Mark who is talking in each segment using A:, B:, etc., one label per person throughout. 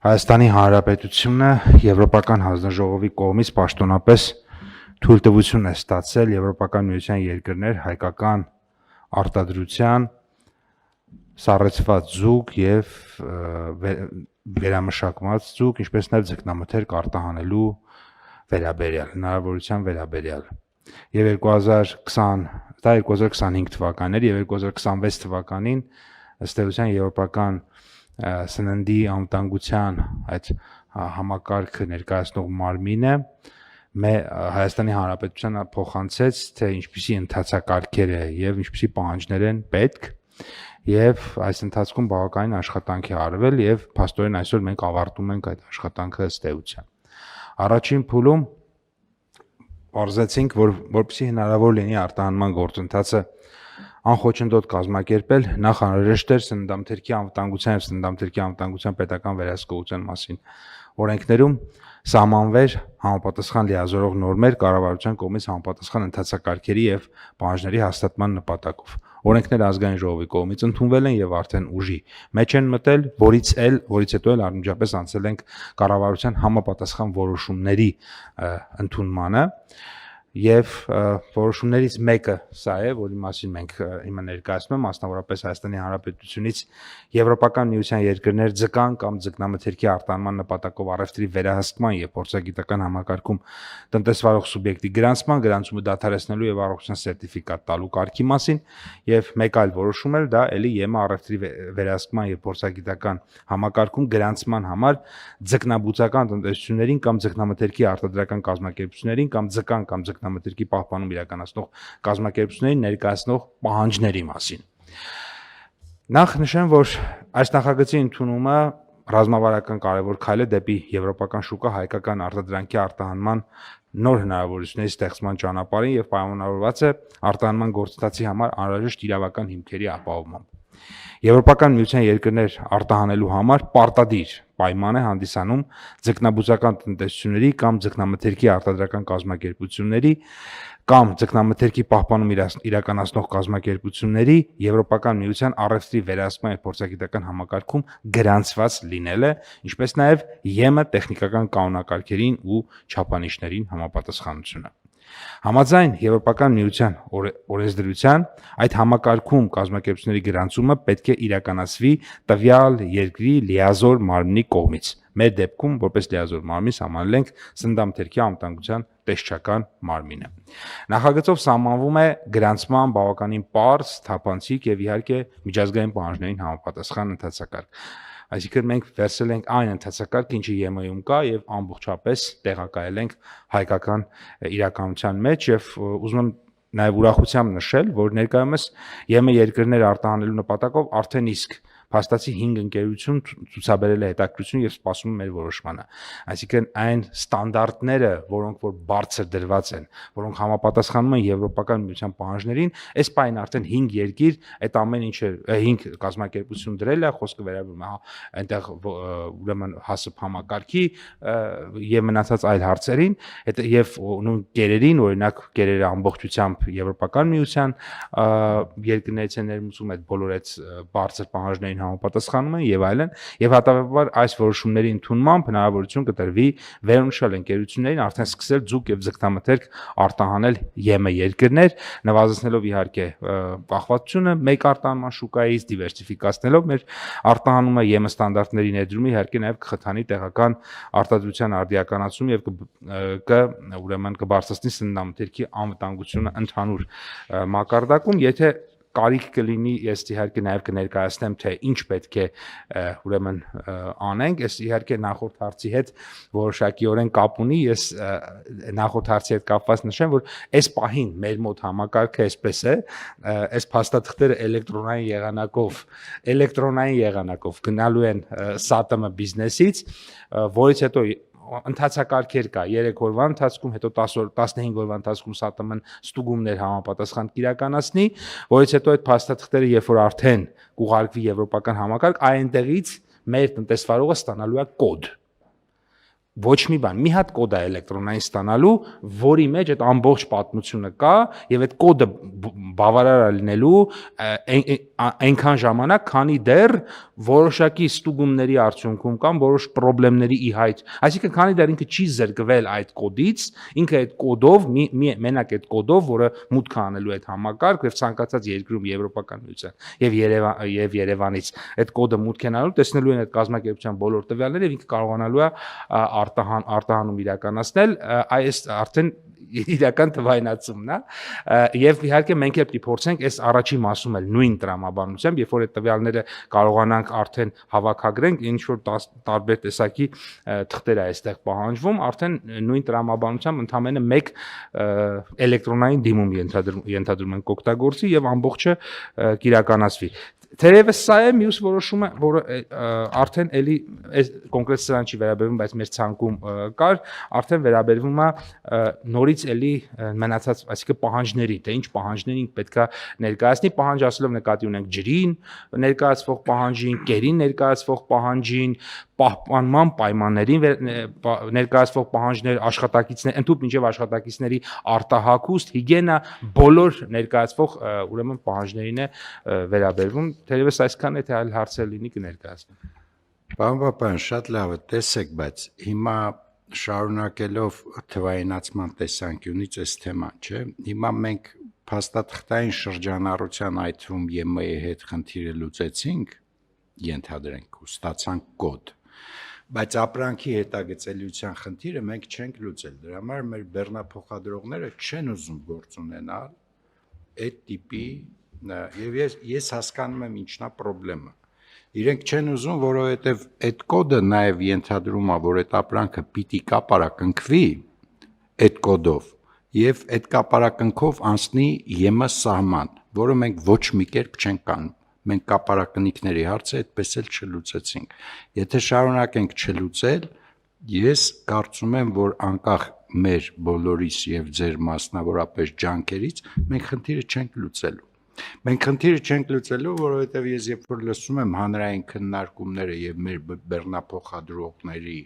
A: Հայաստանի Հանրապետությունը Եվրոպական հանձնաժողովի կողմից պաշտոնապես թույլտվություն է ստացել Եվրոպական միության երկրներ հայկական արտադրության սառեցված ձուկ եւ վերամշակված ձուկ, ինչպես նաեւ ձկնամթերք արտահանելու վերաբերյալ, հնարավորության վերաբերյալ։ Եվ 2025 թվականներ եւ 2026 թվականին ըստ էության Եվրոպական սննդի անվտանգության այդ համակարգը ներկայացնող մարմինը Հայաստանի Հանրապետությանը փոխանցեց, թե ինչպիսի ընթացակարգեր է եւ ինչպիսի պահանջներ են պետք, եւ այս ընթացքում բավականին աշխատանք է արվել եւ փաստորեն այսօր մենք ավարտում ենք այդ աշխատանքը ըստ էության։ Առաջին փուլում պարզեցինք, որպեսզի հնարավոր լինի արտահանման գործընթացը անխոչնդոտ կազմակերպել, նախ անհրաժեշտ էր սննդամթերքի անվտանգության եւ սննդամթերքի անվտանգության պետական վերահսկողության մասին օրենքներում սահմանվեր համապատասխան լիազորող նորմեր կառավարության կողմից համապատասխան ընթացակարգերի եւ պահանջների հաստատման նպատակով։ Օրենքները ազգային ժողովի կողմից ընդունվել են եւ արդեն ուժի մեջ են մտել, որից հետո էլ անմիջապես անցել ենք կառավարության համապատասխան որոշումների ընդունմանը եւ որոշումներից մեկը սա է, որի մասին մենք հիմա ներկայացնում ենք, մասնավորապես Հայաստանի Հանրապետությունից Եվրոպական միության երկրներ ձկան կամ ձկնամթերքի արտահանման նպատակով առևտրի վերահսկման եւ փորձագիտական համակարգում տնտեսվարող սուբյեկտի գրանցումը դադարեցնելու եւ առողջության սերտիֆիկատ տալու կարգի մասին եւ մեկ այլ որոշում էլ դա էլի ԵՄ առևտրի վերահսկման եւ փորձագիտական համակարգում գրանցման համար ձկնաբուծական տնտեսություններին կամ ձկնամթերքի արտադրական կազմակերպություններին կամ ձկան կամ ձկնամթերքի պահպանում իրականացնող կազմակերպություններին ներկայացնող պահանջների մասին։ Նախ նշեմ, որ այս նախագծի ընդունումը ռազմավարական կարևոր քայլ է դեպի եվրոպական շուկա հայկական արտադրանքի արտահանման նոր հնարավորությունների ստեղծման ճանապարհին եւ պայմանավորված է արտահանման գործընթացի համար անհրաժեշտ իրավական հիմքերի ապահովմամբ։ Եվրոպական միության երկրներ արտահանելու համար պարտադիր պայման է հանդիսանում ձկնաբուծական տնտեսությունների կամ ձկնամթերքի արտադրական կազմակերպությունների կամ ձկնամթերքի պահպանում իրականացնող կազմակերպությունների Եվրոպական միության առևտրի վերահսկման եւ փորձագիտական համակարգում գրանցված լինելը, ինչպես նաեւ ԵՄ տեխնիկական կանոնակարգերին ու չափանիշներին համապատասխանությունը։ Համաձայն Եվրոպական միության օրենսդրության այդ համակարգում կազմակերպությունների գրանցումը պետք է իրականացվի տվյալ երկրի լիազոր մարմնի կողմից։ Մեր դեպքում որպես լիազոր մարմին սահմանել ենք սննդամթերքի անվտանգության տեսչական մարմինը։ Նախագծով սահմանվում է գրանցման բավականին պարզ, թափանցիկ եւ իհարկե միջազգային պահանջներին համապատասխան ընթացակարգ։ Այսինքն մենք վերցրել ենք այն ընթացակարգը, ինչը ԵՄ-ում կա եւ ամբողջապես տեղակայել ենք հայկական իրականության մեջ եւ ուզում եմ նաեւ ուրախությամբ նշել, որ ներկայումս ԵՄ երկրներ արտահանելու նպատակով արդեն իսկ փաստացի 5 ընկերություն ցուցաբերել է հետաքրքրություն եւ սպասում է մեր որոշմանը։ Այսինքն այն ստանդարտները, որոնք որ բարձր դրված են, որոնք համապատասխանում են Եվրոպական միության պահանջներին, այս պայն արդեն 5 երկիր այդ ամեն ինչը 5 կազմակերպություն դրել է, խոսքը վերաբերում է այնտեղ ուրեմն հասып համակարգի եւ մնացած այլ հարցերին, եւ նույն կերերին, օրինակ կերերը ամբողջությամբ Եվրոպական միության երկրներից են ներմուծում այդ բոլոր այդ բարձր պահանջներին համապատասխանում են եւ այլն, եւ հատավաբար այս որոշումների ընդունմամբ հնարավորություն կտրվի վերոնշյալ ընկերություններին արդեն սկսել ձուկ եւ ձկնամթերք արտահանել ԵՄ երկրներ, նվազեցնելով իհարկե կախվածությունը մեկ արտահանման շուկայից, դիվերսիֆիկացնելով մեր արտահանումը ԵՄ ստանդարտների ներդրումը իհարկե նաեւ կխթանի տեղական արտադրության արդիականացում եւ ուրեմն կբարձրացնի սննդամթերքի անվտանգությունը ընդհանուր մակարդակում, եթե կարիք կլինի, ես իհարկե նաև կներկայացնեմ, թե ինչ պետք է ուրեմն անենք, ես իհարկե նախորդ հարցի հետ որոշակիորեն կապ ունի, ես նախորդ հարցի հետ կապված նշեմ, որ այս պահին մեր մոտ համակարգը այսպես է, այս փաստաթղթերը էլեկտրոնային եղանակով գնալու են ՍԱՏՄ բիզնեսից, որից հետո ընթացակարգեր կա 3 օրվա ընթացքում, հետո 15 օրվա ընթացքում ՍԱՏՄ-ն ստուգումներ համապատասխան կիրականացնի, որից հետո այդ փաստաթղթերը երբ որ արդեն կուղարկվի եվրոպական համակարգ, այնտեղից մեր տնտեսվարողը ստանալու է կոդ։ Ոչ մի բան, մի հատ կոդ է էլեկտրոնային ստանալու, որի մեջ այդ ամբողջ պատմությունը կա եւ այդ կոդը բավարար է լինելու այնքան ժամանակ, քանի դեռ որոշակի ստուգումների արդյունքում կամ որոշ խնդիրների ի հայտ, այսինքն քանի դեռ ինքը չի զրկվել այդ կոդից, ինքը այդ կոդով մենակ այդ կոդով, որը մուտք է անելու այդ համակարգ եւ ցանկացած երկրում Եվրոպական միության եւ Երևանից այդ կոդը մուտք են անելու, տեսնելու են այդ կազմակերպության բոլոր տվյալները եւ ինքը կարողանալու է արտահանում իրականացնել, այս արդեն իրական թվայնացումն է եւ իհարկե մենք էլ փորձենք այս առաջի մասում էլ նույն տրամաբանությամբ, երբ որ այդ տվյալները կարողանանք արդեն հավաքագրենք, ինչ որ տարբեր տեսակի թղթեր է այստեղ պահանջվում, արդեն նույն տրամաբանությամբ ընդամենը մեկ էլեկտրոնային դիմում ենթադրում ենք օգտագործի եւ ամբողջը կիրականացվի։ Թերևս սա է մյուս որոշումը, որը արդեն էլի այս կոնկրետ սրան չի վերաբերվում, բայց մեր ցանկում կար, արդեն վերաբերվում է նորից էլի մնացած, այսինքն պահանջների, թե ինչ պահանջներին պետքա ներկայացնի, պահանջ ասելով նկատի ունենք ջրին ներկայացվող պահանջին, կերին ներկայացվող պահանջին, պահպանման պայմաններին ներկայացվող պահանջներ, աշխատակիցներ, ընդհանուր մինչև աշխատակիցների արտահագուստ, հիգիենա, բոլոր ներկայացվող ուրեմն պահանջներին է վերաբերվում, թերևս այսքան է, թե այլ հարցեր լինի կներկայացնեմ։
B: Պարոն Պապյան, շատ լավ է, տեսեք, բայց հիմա շարունակելով թվայինացման տեսանկյունից այս թեման, չէ՞, հիմա մենք փաստաթղթային շրջանառության այդ թվում ԵՄ-ի հետ խնդիրը լուծեցինք, ենթադրենք ու ստացանք կոդ, բայց ապրանքի հետագծելիության խնդիրը մենք չենք լուծել, դրա համար մեր բեռնափոխադրողները չեն ուզում գործ ունենալ այդ տիպի, եւ ես հասկանում եմ ինչն է խնդրեմը։ Իրենք չեն ուզում, որովհետև այդ կոդը նաև ենթադրում է, որ այդ ապրանքը պիտի կապարակնքվի այդ կոդով եւ այդ կապարակնքով անցնի ԵՄ սահման, որը մենք ոչ մի կերպ չենք կանում։ Մենք կապարակնիքների հարցը այդպես էլ չլուծեցինք։ Եթե շարունակենք չլուծել, ես կարծում եմ, որ անկախ մեր բոլորիս եւ ձեր մասնավորապես ջանքերից մենք խնդիրը չենք լուծելու։ Մենք խնդիրը չենք լուծելու, որովհետև ես երբ որ լսում եմ հանրային քննարկումները եւ մեր բեռնափոխադրողների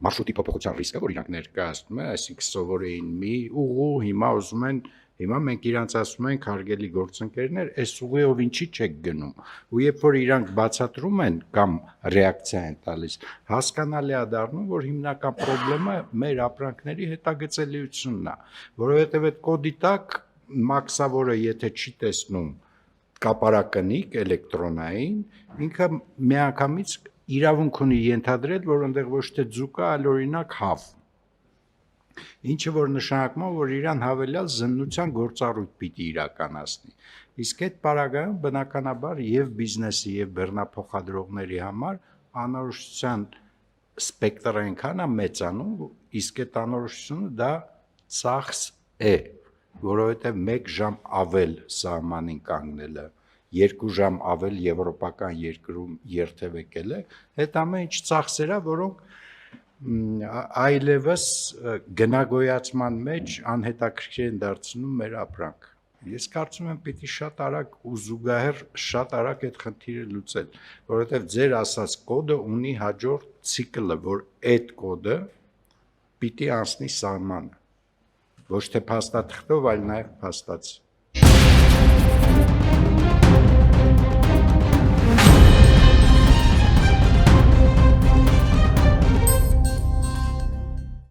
B: մարշրուտի փոփոխության ռիսկը, որ իրանք ներկայացնում են, այսինքն սովորեին մի ուղու, հիմա ուզում են, հիմա մենք իրանց ասում ենք հարգելի գործընկերներ, այս ուղիով ինչի չեք գնում։ Ու երբ որ իրանք բացատրում են կամ ռեակցիա են տալիս, հասկանալի է դառնում, որ հիմնական խնդրեմը մեր ապրանքների հետագծելիությունն է, որովհետև այդ կոդի տակ մաքսավորը եթե չի տեսնում կապարակնիկ էլեկտրոնային, ինքը միանգամից իրավունք ունի ենթադրել, որ այնտեղ ոչ թե ձուկ է, այլ օրինակ հավ։ Ինչը որ նշանակում է, որ իրան հավելյալ զննության գործառույթ պիտի իրականացնի։ Իսկ այդ պարագայում բնականաբար եւ բիզնեսի եւ բեռնափոխադրողների համար անորոշության սպեկտրը այնքան է մեծանում, իսկ այդ անորոշությունը դա ծախս է, որովհետև 1 ժամ ավել սահմանին կանգնելը, 2 ժամ ավել եվրոպական երկրում երթևեկելը, այդ ամեն ինչ ծախսեր է, որոնք այլևս գնագոյացման մեջ անհետաքրքիր են դարձնում մեր ապրանքը։ Ես կարծում եմ պիտի շատ արագ ու զուգահեռ շատ արագ այդ խնդիրը լուծել, որովհետև ձեր ասած կոդը ունի հաջորդ ցիկլը, որ այդ կոդը պիտի անցնի սահմանը, ոչ թե փաստաթղթով, այլ նաև փաստացի։